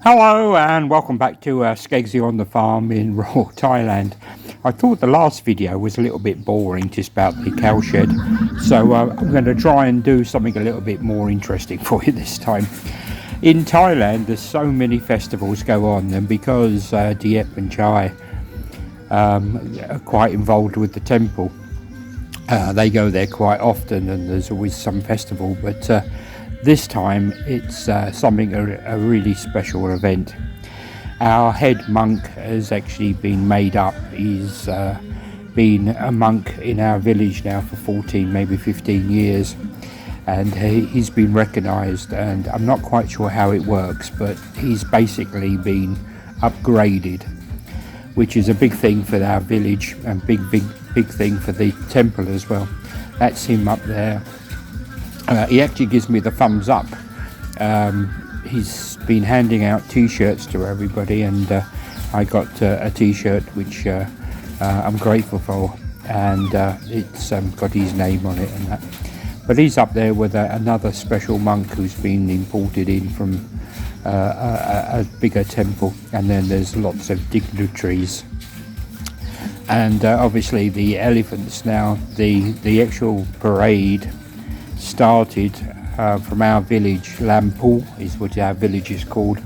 Hello and welcome back to Skeggsy on the farm in Rural Thailand. I thought the last video was a little bit boring, just about the cow shed, so I'm going to try and do something a little bit more interesting for you this time. In Thailand there's so many festivals go on, and because Deap and Chai are quite involved with the temple, they go there quite often and there's always some festival, but this time it's something, a really special event. Our head monk has actually been made up. He's been a monk in our village now for 14, maybe 15 years, and he's been recognised, and I'm not quite sure how it works, but he's basically been upgraded, which is a big thing for our village and big thing for the temple as well. That's him up there. He actually gives me the thumbs up. He's been handing out t-shirts to everybody, and I got a t-shirt which I'm grateful for, and it's got his name on it and that. But he's up there with another special monk who's been imported in from a bigger temple, and then there's lots of dignitaries. And obviously the elephants now, the actual parade started from our village. Lampu is what our village is called,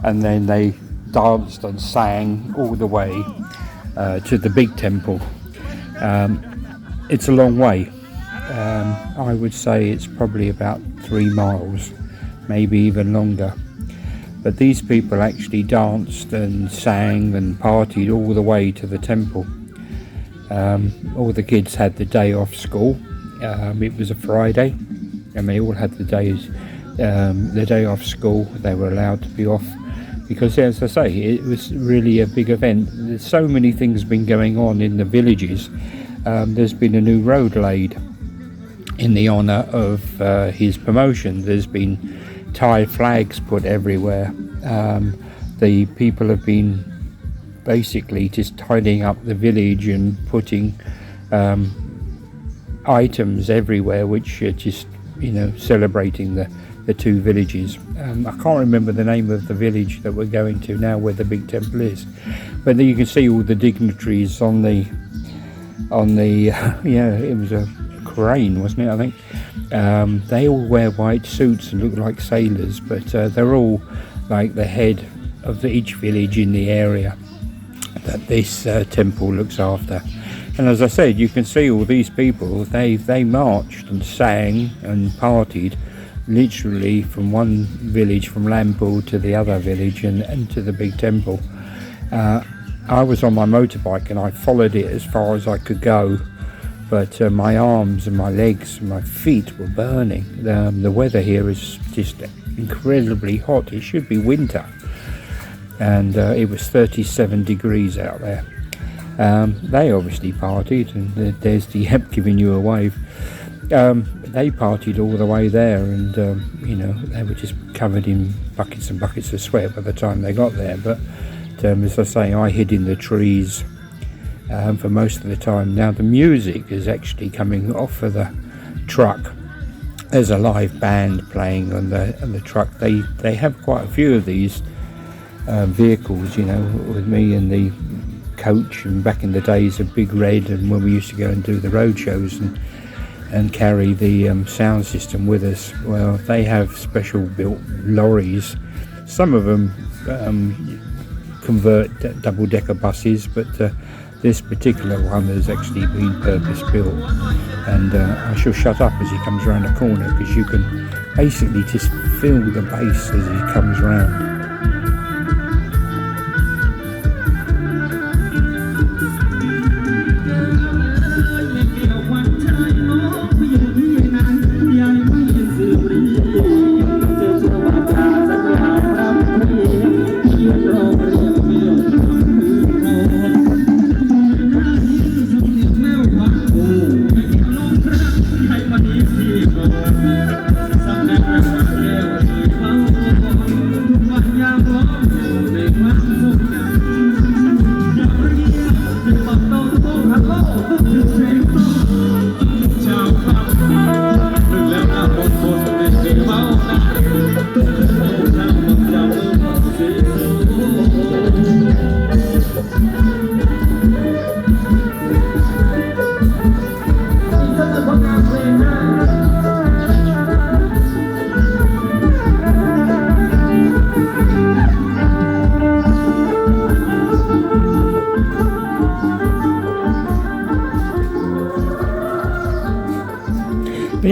and then they danced and sang all the way to the big temple. It's a long way. I would say it's probably about 3 miles, maybe even longer. But these people actually danced and sang and partied all the way to the temple. All the kids had the day off school. It was a Friday, and they all had the day off school. They were allowed to be off because, as I say, it was really a big event. There's so many things been going on in the villages. There's been a new road laid in the honour of his promotion. There's been Thai flags put everywhere. The people have been basically just tidying up the village and putting items everywhere, which are just, celebrating the two villages. I can't remember the name of the village that we're going to now, where the big temple is, but then you can see all the dignitaries on the it was a crane, wasn't it, I think. They all wear white suits and look like sailors, but they're all like the head of each village in the area that this temple looks after. And as I said, you can see all these people, they marched and sang and partied literally from one village, from Lampu to the other village and to the big temple. I was on my motorbike and I followed it as far as I could go, but my arms and my legs and my feet were burning. The weather here is just incredibly hot. It should be winter, and it was 37 degrees out there. They obviously partied, and there's the Deap giving you a wave. They partied all the way there, and they were just covered in buckets and buckets of sweat by the time they got there. But as I say, I hid in the trees for most of the time. Now the music is actually coming off of the truck. There's a live band playing on the truck. They have quite a few of these vehicles, with me and the coach, and back in the days of Big Red, and when we used to go and do the road shows and carry the sound system with us. Well, they have special built lorries. Some of them convert double-decker buses, but this particular one has actually been purpose built. And I shall shut up as he comes around the corner, because you can basically just feel the bass as he comes round.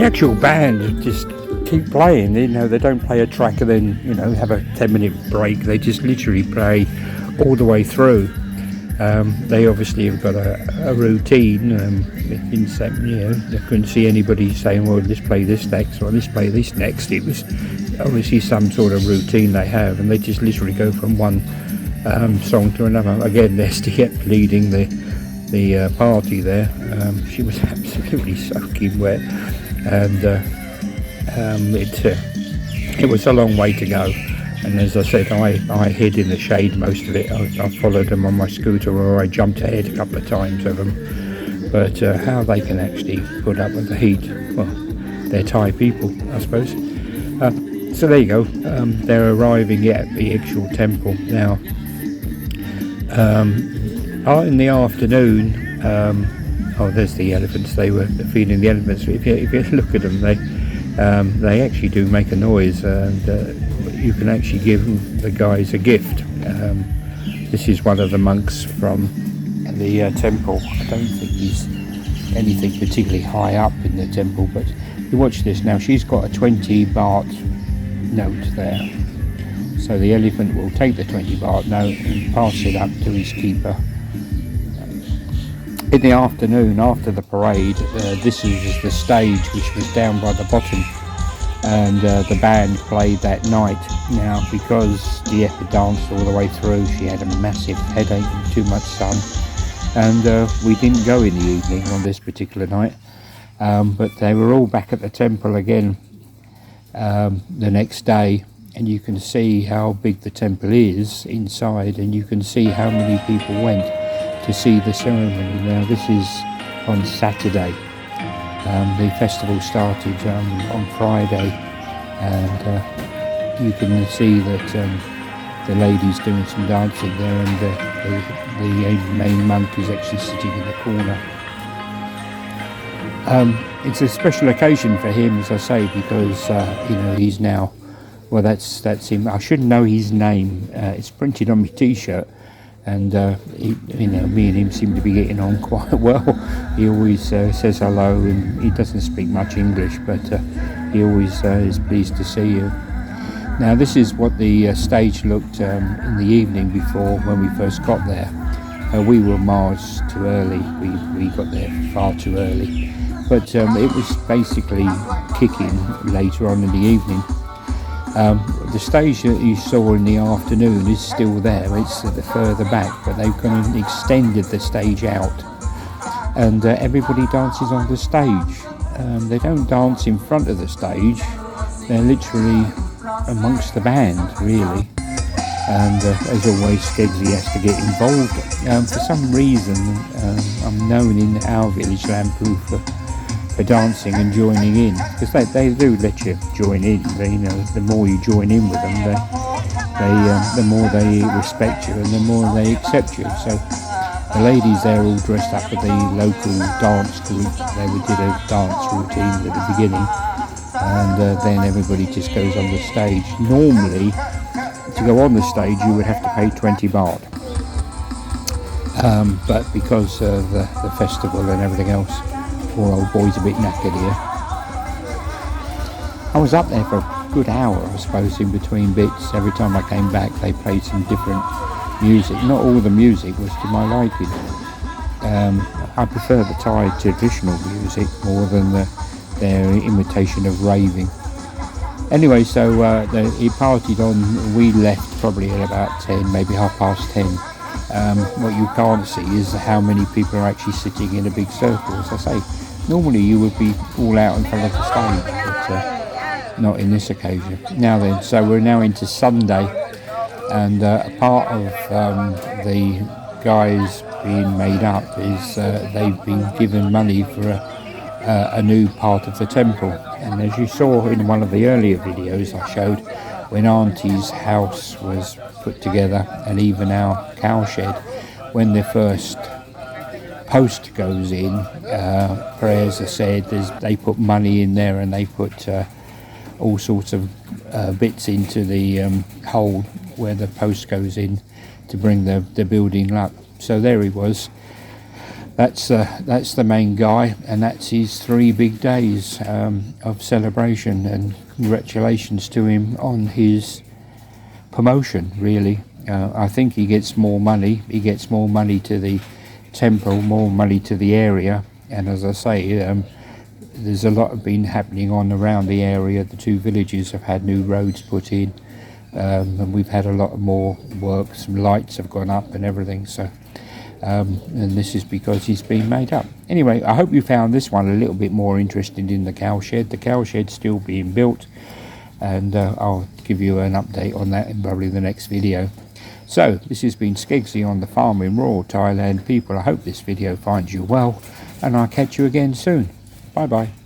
the actual band just keep playing. You know, they don't play a track and then, you know, have a 10-minute break. They just literally play all the way through. They obviously have got a routine. In some, you know, I couldn't see anybody saying, well, let's play this next or let's play this next. It was obviously some sort of routine they have, and they just literally go from one song to another. Again, there's Deap leading the party there. She was absolutely soaking wet, and it was a long way to go. And as I said, I hid in the shade most of it. I followed them on my scooter, or I jumped ahead a couple of times of them. But how they can actually put up with the heat, well, they're Thai people, I suppose. So there you go. They're arriving at the actual temple now. In the afternoon, there's the elephants. They were feeding the elephants. If you look at them, they actually do make a noise, and you can actually give the guys a gift. This is one of the monks from the temple. I don't think he's anything particularly high up in the temple, but you watch this now. She's got a 20 baht note there. So the elephant will take the 20 baht note and pass it up to his keeper. In the afternoon, after the parade, this is the stage which was down by the bottom, and the band played that night. Now, because Deap had danced all the way through, she had a massive headache and too much sun, and we didn't go in the evening on this particular night, but they were all back at the temple again the next day, and you can see how big the temple is inside, and you can see how many people went to see the ceremony. Now, this is on Saturday. The festival started on Friday, and you can see that the ladies doing some dancing there, and the main monk is actually sitting in the corner. It's a special occasion for him, as I say, because you know, he's now, well, that's him. I should know his name. It's printed on my t-shirt. And you know, me and him seem to be getting on quite well. He always says hello, and he doesn't speak much English, but he always is pleased to see you. Now, this is what the stage looked in the evening before, when we first got there. We were miles too early. We got there far too early, but it was basically kicking later on in the evening. The stage that you saw in the afternoon is still there. It's at the further back, but they've gone and extended the stage out, and everybody dances on the stage. They don't dance in front of the stage. They're literally amongst the band, really. And as always, Skeggsy has to get involved. For some reason, I'm known in our village, Lampu, for dancing and joining in, because they do let you join in. You know, the more you join in with them, the more they respect you and the more they accept you. So the ladies there all dressed up with the local dance group. They did a dance routine at the beginning, and then everybody just goes on the stage. Normally, to go on the stage, you would have to pay 20 baht, but because of the festival and everything else, poor old boy's a bit knackered here. I was up there for a good hour, I suppose, in between bits. Every time I came back, they played some different music. Not all the music was to my liking. I prefer the Thai traditional music more than their imitation of raving. Anyway, so he partied on. We left probably at about 10, maybe 10:30. What you can't see is how many people are actually sitting in a big circle. As I say, normally you would be all out in front of the stage, but not in this occasion. Now then, so we're now into Sunday, and a part of the guys being made up is they've been given money for a new part of the temple. And as you saw in one of the earlier videos I showed, when Auntie's house was put together, and even our cowshed, when the first post goes in, prayers are said. They put money in there, and they put all sorts of bits into the hole where the post goes in to bring the building up. So there he was. that's the main guy, and that's his 3 big days of celebration, and congratulations to him on his promotion. Really, I think he gets more money. He gets more money to the temple, more money to the area, and as I say, there's a lot been happening on around the area. The 2 villages have had new roads put in, and we've had a lot more work. Some lights have gone up and everything. So. And this is because he's been made up. Anyway, I hope you found this one a little bit more interesting in the cowshed. The cowshed's still being built, and I'll give you an update on that in probably the next video. So this has been Skeggsy on the farm in rural Thailand. People, I hope this video finds you well, and I'll catch you again soon. Bye bye.